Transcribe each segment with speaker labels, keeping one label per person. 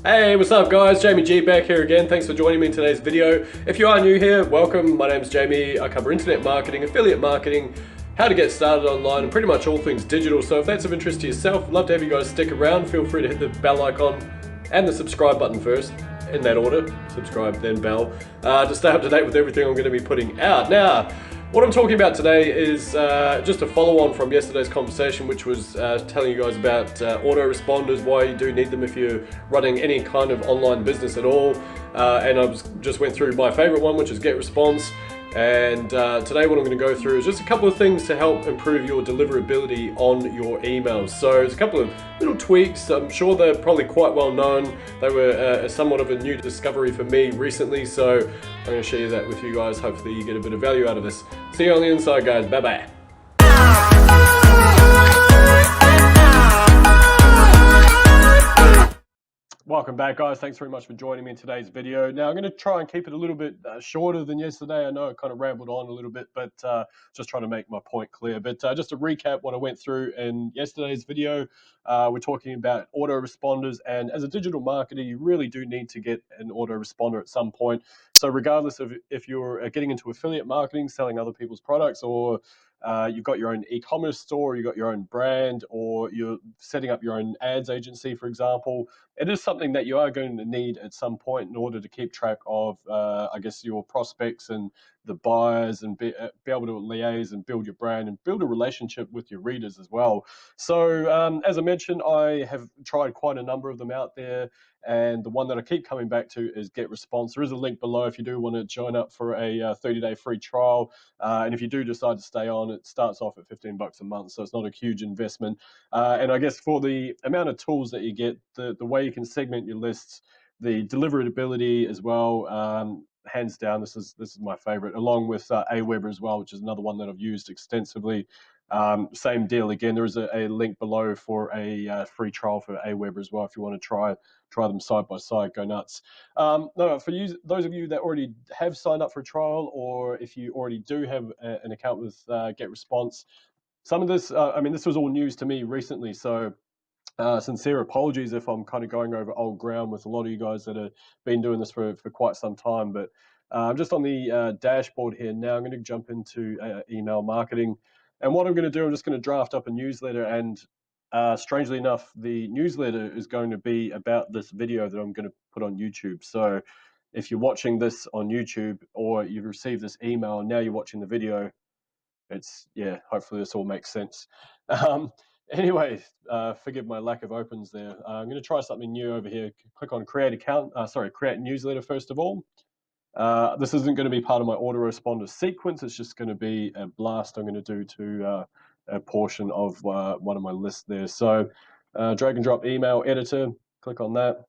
Speaker 1: Hey, what's up guys? Jamie G back here again. Thanks for joining me in today's video. If you are new here, welcome. My name's Jamie. I cover internet marketing, affiliate marketing, how to get started online, and pretty much all things digital. So if that's of interest to yourself, I'd love to have you guys stick around. Feel free to hit the bell icon and the subscribe button first, in that order. Subscribe, then bell, to stay up to date with everything I'm going to be putting out. Now, what I'm talking about today is just a follow-on from yesterday's conversation, which was telling you guys about autoresponders, why you do need them if you're running any kind of online business at all. And I just went through my favorite one, which is getresponse. And today what I'm going to go through is just a couple of things to help improve your deliverability on your emails. So there's a couple of little tweaks. I'm sure they're probably quite well known. They were somewhat of a new discovery for me recently, so I'm going to share that with you guys. Hopefully you get a bit of value out of this. See you on the inside, guys. Bye bye. Welcome back, guys. Thanks very much for joining me in today's video. Now, I'm going to try and keep it a little bit shorter than yesterday. I know I kind of rambled on a little bit, but just trying to make my point clear. But just to recap what I went through in yesterday's video, we're talking about autoresponders. And as a digital marketer, you really do need to get an autoresponder at some point. So regardless of if you're getting into affiliate marketing, selling other people's products, or you've got your own e-commerce store, you've got your own brand, or you're setting up your own ads agency, for example, it is something that you are going to need at some point in order to keep track of, I guess, your prospects and the buyers, and be able to liaise and build your brand and build a relationship with your readers as well. So as I mentioned, I have tried quite a number of them out there, and the one that I keep coming back to is getresponse. There is a link below if you do want to join up for a 30-day free trial, and if you do decide to stay on, it starts off at $15 a month, so it's not a huge investment. And I guess for the amount of tools that you get, the way you can segment your lists, the deliverability as well, hands down, this is my favorite, along with aweber as well, which is another one that I've used extensively. Same deal again. There is a link below for a free trial for aweber as well if you want to try them side by side. Go nuts. No, for you, those of you that already have signed up for a trial, or if you already do have an account with getresponse, some of this, I mean, this was all news to me recently, so sincere apologies if I'm kind of going over old ground with a lot of you guys that have been doing this for quite some time. But I'm just on the dashboard here now. I'm going to jump into email marketing. And what I'm going to do, I'm just going to draft up a newsletter. And strangely enough, the newsletter is going to be about this video that I'm going to put on YouTube. So if you're watching this on YouTube, or you've received this email and now you're watching the video, it's, yeah, hopefully this all makes sense. Anyway, forgive my lack of opens there. I'm going to try something new over here. Click on create account, create newsletter first of all. This isn't going to be part of my autoresponder sequence. It's just going to be a blast I'm going to do to a portion of one of my lists there. So drag and drop email editor, click on that.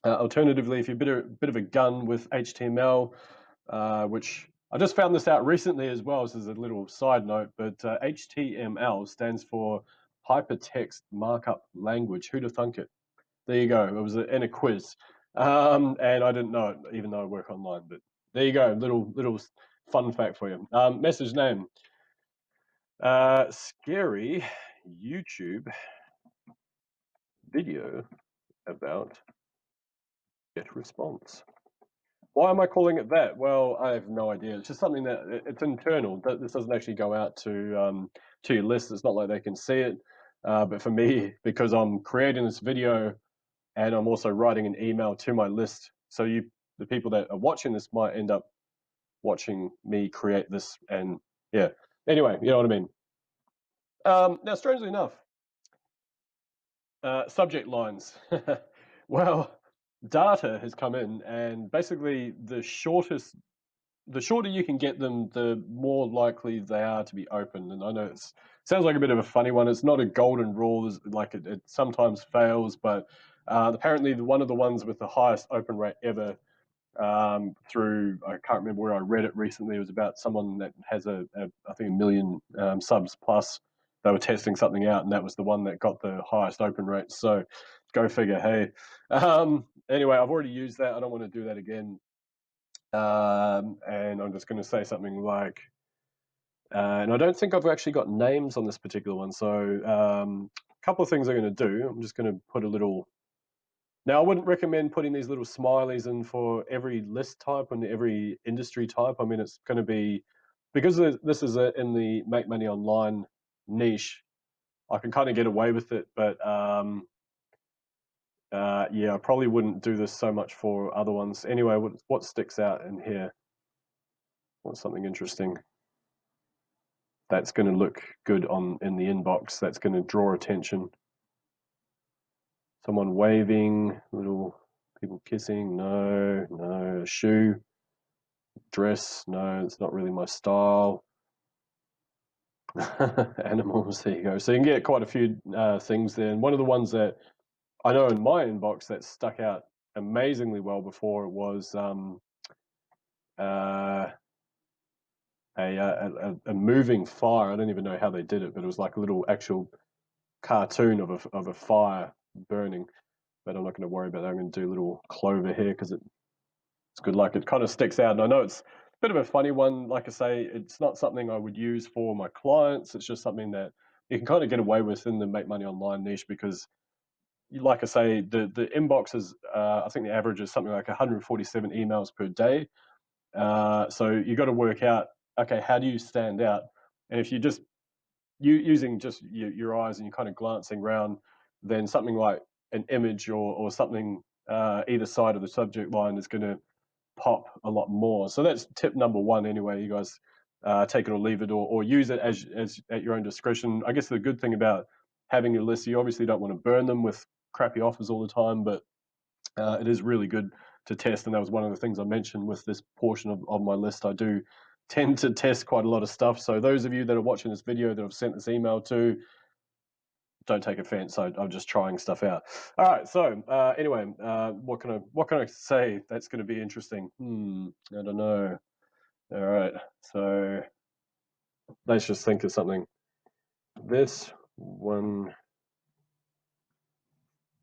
Speaker 1: Alternatively, if you're a bit of a gun with HTML, which I just found this out recently as well, this is a little side note, but HTML stands for Hypertext Markup Language. Who'd have thunk it? There you go. It was in a quiz. And I didn't know it, even though I work online, but there you go. Little fun fact for you. Message name. Scary YouTube video about getresponse. Why am I calling it that? Well, I have no idea. It's just something that it's internal. This doesn't actually go out to your list. It's not like they can see it. But for me, because I'm creating this video and I'm also writing an email to my list, so the people that are watching this might end up watching me create this. And yeah, anyway, you know what I mean. Now, strangely enough, subject lines. Well, data has come in, and basically the shorter you can get them, the more likely they are to be opened. And I know it sounds like a bit of a funny one. It's not a golden rule. Like it sometimes fails, but apparently one of the ones with the highest open rate ever, through, I can't remember where I read it recently. It was about someone that has I think 1 million subs plus. They were testing something out, and that was the one that got the highest open rate. So go figure. Hey, anyway, I've already used that. I don't want to do that again. And I'm just going to say something like, and I don't think I've actually got names on this particular one. So a couple of things I'm going to do. I'm just going to put a little Now, I wouldn't recommend putting these little smileys in for every list type and every industry type. I mean, it's going to be, because this is in the make money online niche, I can kind of get away with it, but yeah, I probably wouldn't do this so much for other ones. Anyway, what sticks out in here? What's something interesting? That's going to look good in the inbox. That's going to draw attention. Someone waving, little people kissing. No, no. A shoe, dress. No, it's not really my style. Animals. There you go. So you can get quite a few things there. And one of the ones that I know in my inbox that stuck out amazingly well before was a moving fire. I don't even know how they did it, but it was like a little actual cartoon of a fire burning. But I'm not going to worry about that. I'm going to do a little clover here because it's good luck. It kind of sticks out, and I know it's a bit of a funny one. Like I say, it's not something I would use for my clients. It's just something that you can kind of get away with in the make money online niche because, like I say, the inbox is I think the average is something like 147 emails per day. So you got to work out, okay, how do you stand out? And if you just using just your eyes and you're kind of glancing around, then something like an image or something either side of the subject line is going to pop a lot more. So that's tip number one. Anyway, you guys take it or leave it, or use it as at your own discretion. I guess the good thing about having your list, you obviously don't want to burn them with crappy offers all the time, but it is really good to test. And that was one of the things I mentioned with this portion of my list. I do tend to test quite a lot of stuff. So those of you that are watching this video that I've sent this email to, don't take offense. I'm just trying stuff out. All right. So anyway, what can I say that's going to be interesting? I don't know. All right. So let's just think of something. This one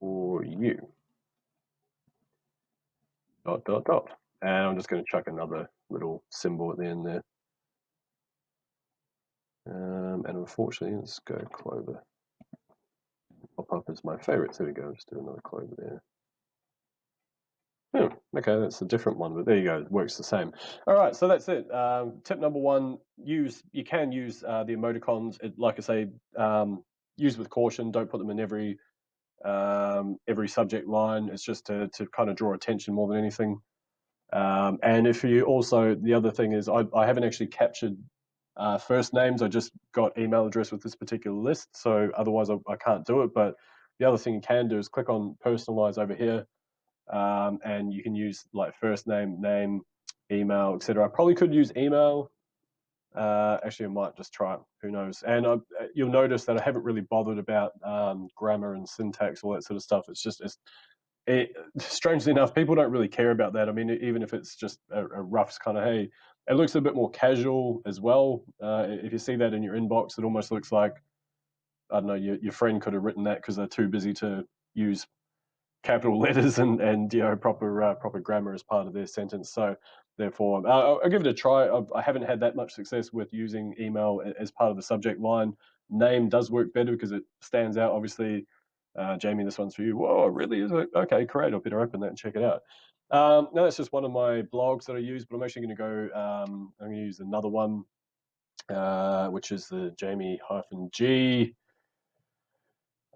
Speaker 1: for you. ... And I'm just going to chuck another little symbol at the end there. And unfortunately, let's go clover. Pop up as my favorites. There we go. Just do another clover there. Okay, that's a different one, but there you go. It works the same. All right, so that's it. Tip number one: you can use the emoticons. Like I say, use with caution. Don't put them in every subject line. It's just to kind of draw attention more than anything. And if you also, the other thing is I haven't actually captured first names. I just got email address with this particular list, so otherwise I can't do it. But the other thing you can do is click on personalize over here, and you can use like first name, email, etc. I probably could use email. Actually, I might just try it. Who knows? And you'll notice that I haven't really bothered about grammar and syntax, all that sort of stuff. It's just strangely enough, people don't really care about that. I mean, even if it's just a rough kind of, hey, it looks a bit more casual as well. If you see that in your inbox, it almost looks like, I don't know, your friend could have written that because they're too busy to use capital letters and proper grammar as part of their sentence. So therefore, I'll give it a try. I haven't had that much success with using email as part of the subject line. Name does work better because it stands out. Obviously, Jamie, this one's for you. Whoa, really? Is it? Okay, great. I'll better open that and check it out. No, that's just one of my blogs that I use, but I'm actually going to go, I'm going to use another one, which is the Jamie-G.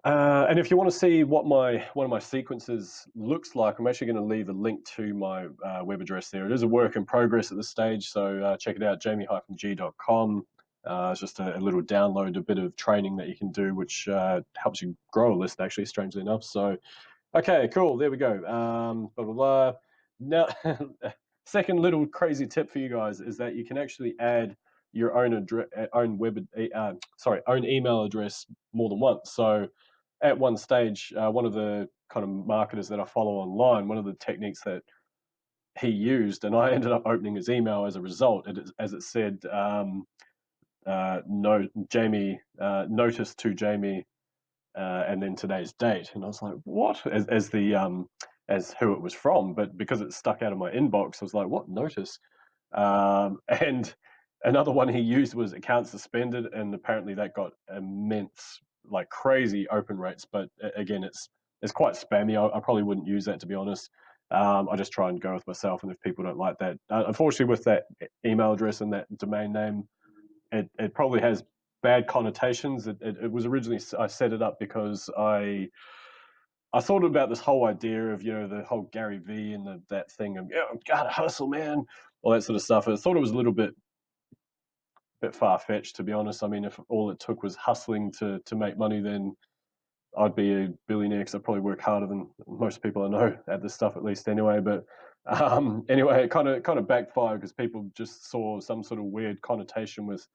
Speaker 1: And if you want to see what one of my sequences looks like, I'm actually going to leave a link to my web address there. It is a work in progress at this stage, so check it out, jamie-g.com. It's just a little download, a bit of training that you can do, which helps you grow a list, actually, strangely enough. So, okay, cool. There we go. Blah, blah, blah. Now, second little crazy tip for you guys is that you can actually add your own own email address more than once. So, at one stage, one of the kind of marketers that I follow online, one of the techniques that he used, and I ended up opening his email as a result, as it said, no, Jamie, notice to Jamie, and then today's date. And I was like, what? As who it was from, but because it stuck out of my inbox, I was like, what notice? And another one he used was account suspended, and apparently that got immense, like crazy open rates. But again, it's it's quite spammy. I probably wouldn't use that, to be honest. I just try and go with myself, and if people don't like that, unfortunately, with that email address and that domain name, it probably has bad connotations. It was originally, I set it up because I thought about this whole idea of, the whole Gary V and that thing of, gotta hustle, man, all that sort of stuff. I thought it was a little bit far fetched, to be honest. I mean, if all it took was hustling to make money, then I'd be a billionaire, because I probably work harder than most people I know at this stuff, at least anyway. But anyway, it kind of backfired, because people just saw some sort of weird connotation with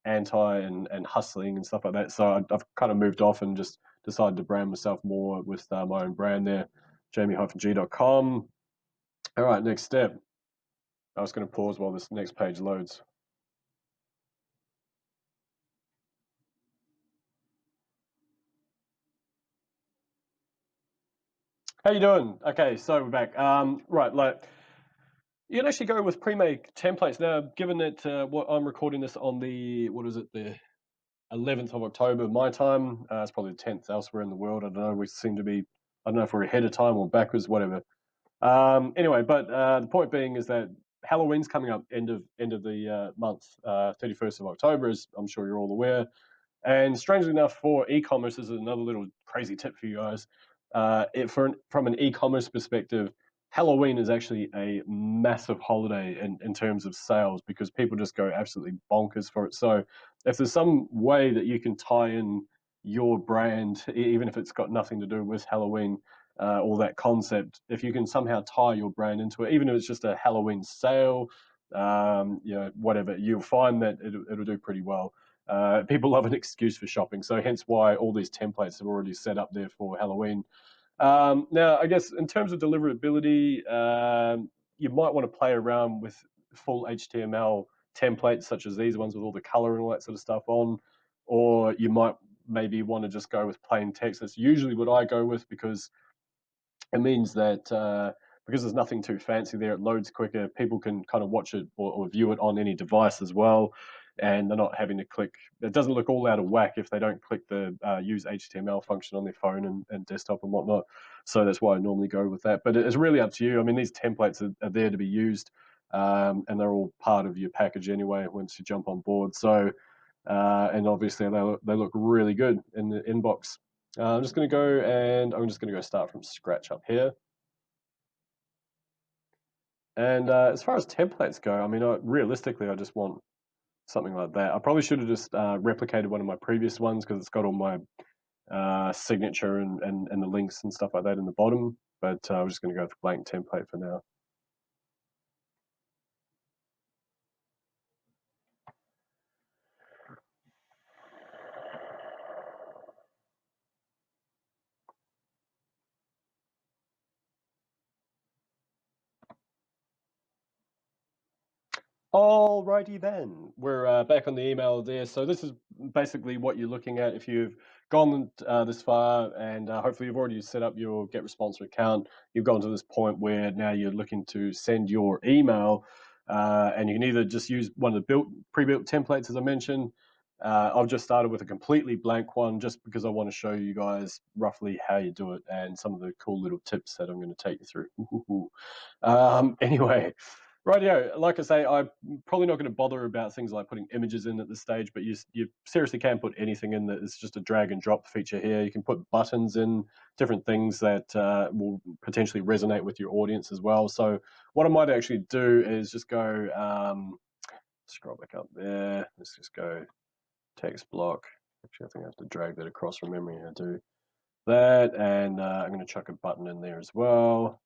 Speaker 1: anti and hustling and stuff like that. So I've kind of moved off and just decided to brand myself more with my own brand there, jamie-g.com. All right, next step. I was going to pause while this next page loads. How you doing? Okay, so we're back. Right, like, you can actually go with pre-made templates now. Given that what I'm recording this on the 11th of October my time. It's probably the 10th elsewhere in the world. I don't know. We seem to be. I don't know if we're ahead of time or backwards, whatever. Anyway, but the point being is that Halloween's coming up end of the month, 31st of October, as I'm sure you're all aware. And strangely enough, for e-commerce, this is another little crazy tip for you guys. From an e-commerce perspective, Halloween is actually a massive holiday in terms of sales, because people just go absolutely bonkers for it. So if there's some way that you can tie in your brand, even if it's got nothing to do with Halloween, or that concept, if you can somehow tie your brand into it, even if it's just a Halloween sale, whatever, you'll find that it'll do pretty well. People love an excuse for shopping, so hence why all these templates are already set up there for Halloween. Now, I guess in terms of deliverability, you might want to play around with full HTML templates, such as these ones with all the color and all that sort of stuff on, or you might maybe want to just go with plain text. That's usually what I go with, because it means that because there's nothing too fancy there, it loads quicker. People can kind of watch it or view it on any device as well, and they're not having to click. It doesn't look all out of whack if they don't click the use HTML function on their phone and desktop and whatnot. So that's why I normally go with that. But it's really up to you. I mean, these templates are there to be used, and they're all part of your package anyway once you jump on board. So, and obviously they look really good in the inbox. I'm just going to go start from scratch up here. And as far as templates go, I mean, realistically, I just want something like that. I probably should have just replicated one of my previous ones, because it's got all my signature and the links and stuff like that in the bottom. But I'm just going to go with blank template for now. Alrighty then, we're back on the email there. So this is basically what you're looking at if you've gone this far, and hopefully you've already set up your GetResponse account. You've gone to this point where now you're looking to send your email, and you can either just use one of the pre-built templates, as I mentioned. I've just started with a completely blank one, just because I want to show you guys roughly how you do it and some of the cool little tips that I'm going to take you through. Anyway. Rightio, like I say, I'm probably not going to bother about things like putting images in at this stage, but you seriously can put anything in. That it's just a drag and drop feature here. You can put buttons in, different things that will potentially resonate with your audience as well. So what I might actually do is just go, scroll back up there. Let's just go text block. Actually, I think I have to drag that across from memory. I do that, and I'm going to chuck a button in there as well.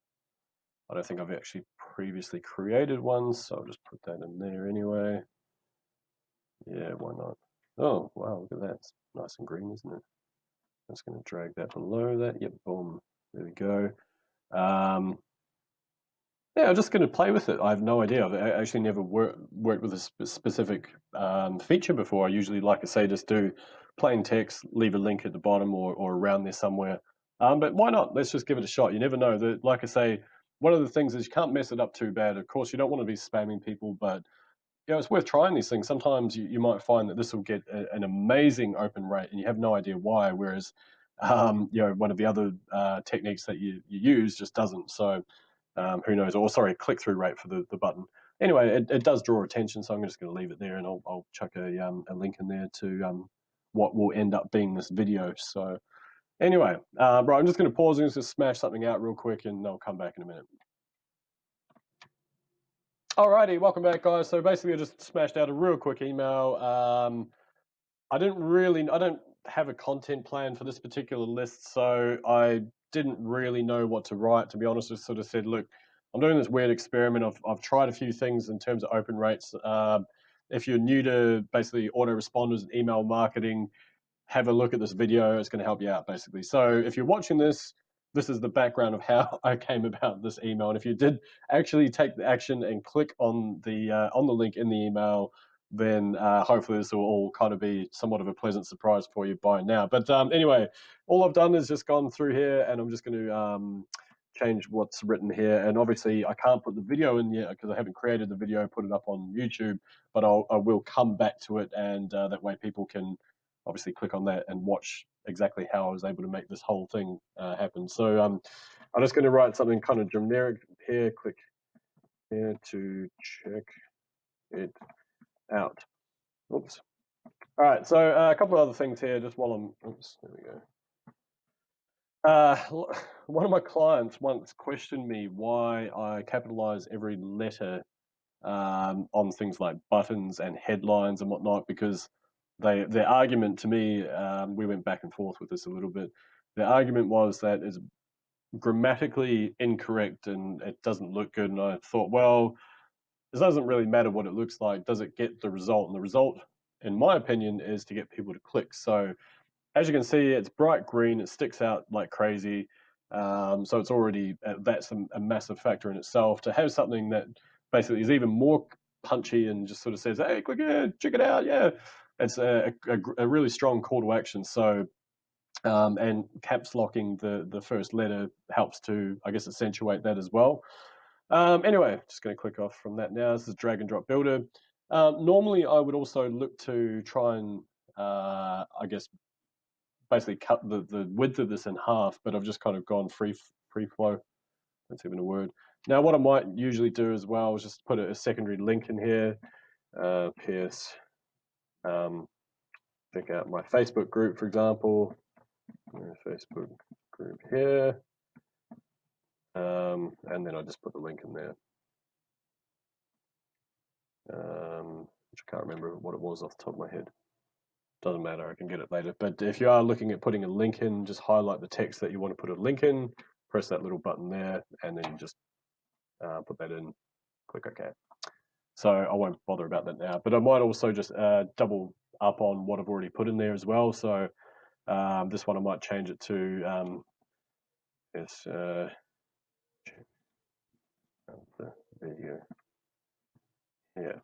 Speaker 1: I don't think I've actually previously created one, so I'll just put that in there anyway. Yeah, why not? Oh, wow, look at that. It's nice and green, isn't it? I'm just going to drag that below that. Yep, boom. There we go. Yeah, I'm just going to play with it. I have no idea. I've actually never worked with a specific feature before. I usually, like I say, just do plain text, leave a link at the bottom or around there somewhere. But why not? Let's just give it a shot. You never know. Like I say, one of the things is you can't mess it up too bad. Of course, you don't want to be spamming people, but it's worth trying these things. Sometimes you might find that this will get an amazing open rate, and you have no idea why. Whereas you know, one of the other techniques that you use just doesn't. So who knows? Or sorry, click-through rate for the button. Anyway, it does draw attention, so I'm just going to leave it there, and I'll chuck a link in there to what will end up being this video. So anyway, right, I'm just going to pause and just smash something out real quick, and I'll come back in a minute. Alrighty, welcome back, guys. So basically, I just smashed out a real quick email. I don't have a content plan for this particular list, so I didn't really know what to write, to be honest. I sort of said, look, I'm doing this weird experiment. I've tried a few things in terms of open rates. If you're new to basically autoresponders and email marketing, have a look at this video. It's going to help you out, basically. So if you're watching this, this is the background of how I came about this email. And if you did actually take the action and click on the link in the email, then hopefully this will all kind of be somewhat of a pleasant surprise for you by now. But anyway, all I've done is just gone through here, and I'm just going to change what's written here. And obviously I can't put the video in yet because I haven't created the video, put it up on YouTube, but I will come back to it, and that way people can obviously click on that and watch exactly how I was able to make this whole thing happen. So I'm just going to write something kind of generic here. Click here to check it out. Oops. All right, so a couple of other things here just while I'm, oops, there we go. One of my clients once questioned me why I capitalize every letter on things like buttons and headlines and whatnot, because their argument to me, we went back and forth with this a little bit. Their argument was that it's grammatically incorrect and it doesn't look good. And I thought, well, it doesn't really matter what it looks like. Does it get the result? And the result, in my opinion, is to get people to click. So as you can see, it's bright green. It sticks out like crazy. So it's already, that's a massive factor in itself. To have something that basically is even more punchy and just sort of says, hey, click here, check it out. Yeah, it's a really strong call to action. So, and caps locking the first letter helps to, I guess, accentuate that as well. Anyway, just going to click off from that now. This is drag and drop builder. Normally, I would also look to try and, I guess, basically cut the width of this in half, but I've just kind of gone free flow. That's even a word. Now, what I might usually do as well is just put a secondary link in here. PS, check out my Facebook group, for example. Facebook group here. And then I just put the link in there. Which I can't remember what it was off the top of my head. Doesn't matter, I can get it later. But if you are looking at putting a link in, just highlight the text that you want to put a link in, press that little button there, and then you just put that in, click OK. So I won't bother about that now, but I might also just double up on what I've already put in there as well. So this one I might change it to the video. Yeah.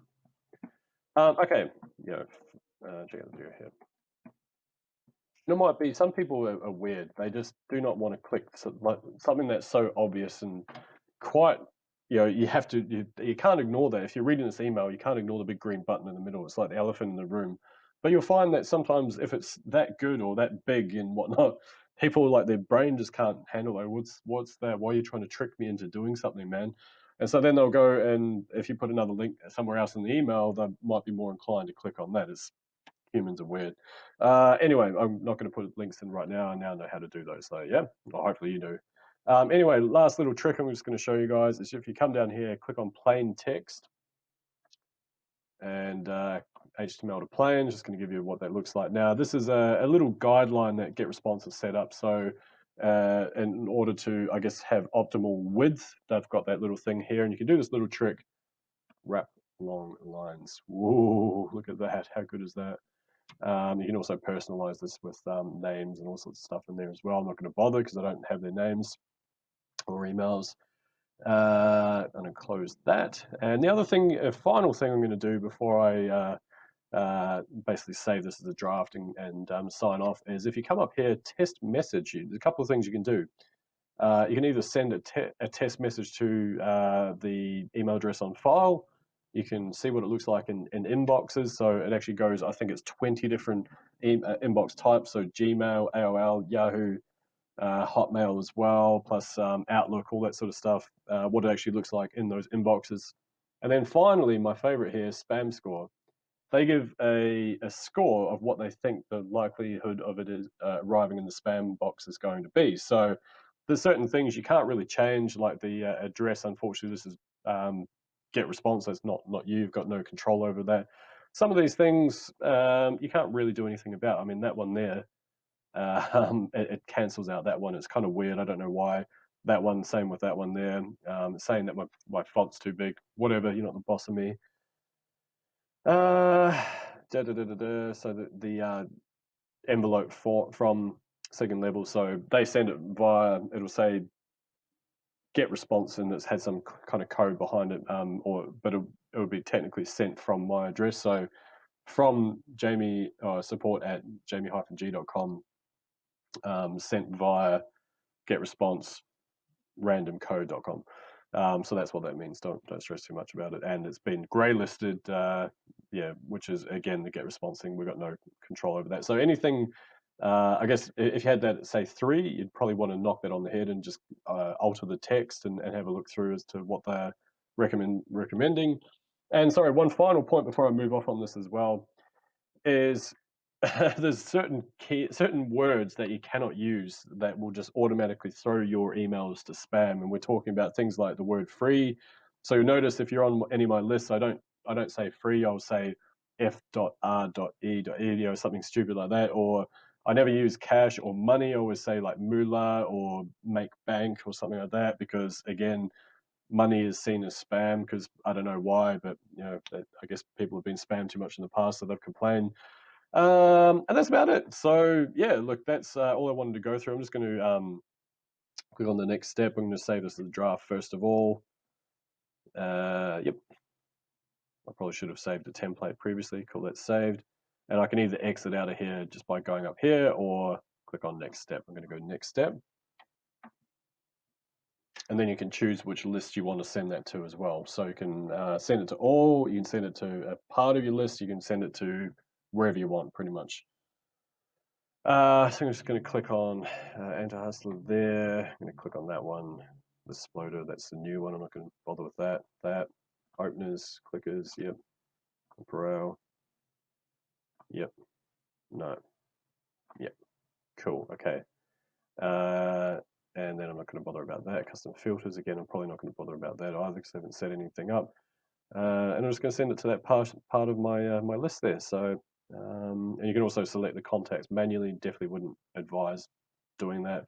Speaker 1: Okay. Yeah. Check out the video here. It might be some people are weird. They just do not want to click something that's so obvious and quite, you know, you have to, you can't ignore that. If you're reading this email, you can't ignore the big green button in the middle. It's like the elephant in the room. But you'll find that sometimes if it's that good or that big and whatnot, people, like, their brain just can't handle it. What's that? Why are you trying to trick me into doing something, man? And so then they'll go, and if you put another link somewhere else in the email, they might be more inclined to click on that. As humans are weird. Anyway, I'm not going to put links in right now. I now know how to do those. So yeah, well, hopefully you do. Anyway, last little trick I'm just going to show you guys is if you come down here, click on plain text, and HTML to plain, just going to give you what that looks like. Now, this is a little guideline that GetResponse has set up. So in order to, I guess, have optimal width, they've got that little thing here, and you can do this little trick, wrap long lines. Whoa, look at that. How good is that? You can also personalize this with names and all sorts of stuff in there as well. I'm not going to bother because I don't have their names or emails. I'm going to close that. And the other thing, a final thing I'm going to do before I basically save this as a draft and sign off is, if you come up here, test message, there's a couple of things you can do. You can either send a test message to the email address on file, You can see what it looks like in inboxes. So it actually goes, I think it's 20 different inbox types. So Gmail, AOL, Yahoo, Hotmail as well, plus Outlook, all that sort of stuff, what it actually looks like in those inboxes. And then finally, my favorite here, spam score. They give a score of what they think the likelihood of it is arriving in the spam box is going to be. So there's certain things you can't really change, like the address. Unfortunately, this is GetResponse. That's not you. You've got no control over that. Some of these things you can't really do anything about. I mean, that one there, it cancels out that one. It's kind of weird. I don't know why. That one, same with that one there. Saying that my font's too big. Whatever, you're not the boss of me. So the envelope from second level, so they send it via, it'll say get response, and it's had some kind of code behind it, but it would be technically sent from my address. So from Jamie, support at jamie-g.com, sent via get response randomcode.com. So that's what that means. Don't stress too much about it. And it's been grey listed, which is again the get response thing. We've got no control over that. So anything, I guess, if you had that at say 3, you'd probably want to knock that on the head and just alter the text and have a look through as to what they're recommending. And sorry, one final point before I move off on this as well is there's certain words that you cannot use that will just automatically throw your emails to spam, and we're talking about things like the word free. So notice if you're on any of my lists, I don't say free. I'll say f.r.e.edu or something stupid like that. Or I never use cash or money. I always say like moolah or make bank or something like that, because again, money is seen as spam, because I don't know why, but I guess people have been spammed too much in the past, so they've complained. And that's about it. So yeah, look, that's all I wanted to go through. I'm just going to click on the next step. I'm going to save this as a draft first of all. Yep. I probably should have saved a template previously. Cool, that's saved. And I can either exit out of here just by going up here or click on next step. I'm going to go next step. And then you can choose which list you want to send that to as well. So you can send it to all, you can send it to a part of your list, you can send it to wherever you want, pretty much. So I'm just going to click on anti-hustler there. I'm going to click on that one, the Sploder. That's the new one. I'm not going to bother with that. Openers, clickers, yep. Parallel, yep. No, yep. Cool. Okay. And then I'm not going to bother about that. Custom filters, again, I'm probably not going to bother about that either because I haven't set anything up. And I'm just going to send it to that part of my my list there. So. And you can also select the contacts manually. Definitely wouldn't advise doing that.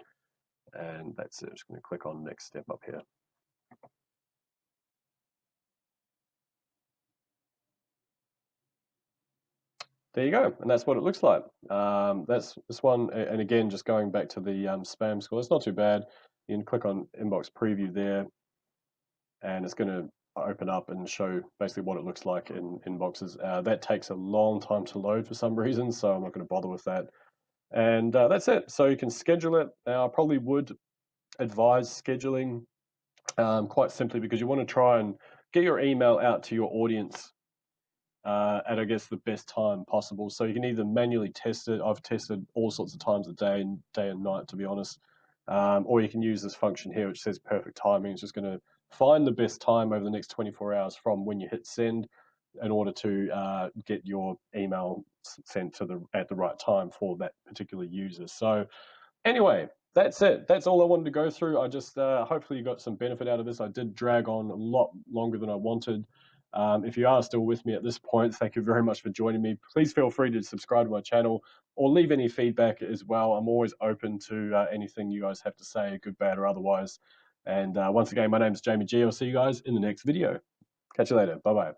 Speaker 1: And that's it. I'm just going to click on next step up here. There you go, and that's what it looks like. That's this one, and again, just going back to the spam score, it's not too bad. You can click on inbox preview there, and it's going to open up and show basically what it looks like in inboxes. That takes a long time to load for some reason, so I'm not going to bother with that. And that's it. So you can schedule it. Now, I probably would advise scheduling quite simply because you want to try and get your email out to your audience at, I guess, the best time possible. So you can either manually test it. I've tested all sorts of times of day and night, to be honest. Or you can use this function here, which says perfect timing. It's just going to find the best time over the next 24 hours from when you hit send in order to get your email sent to at the right time for that particular user. So anyway, that's it. That's all I wanted to go through. I just hopefully you got some benefit out of this. I did drag on a lot longer than I wanted. If you are still with me at this point, thank you very much for joining me. Please feel free to subscribe to my channel or leave any feedback as well. I'm always open to anything you guys have to say, good, bad, or otherwise. And once again, my name is Jamie G. I'll see you guys in the next video. Catch you later. Bye-bye.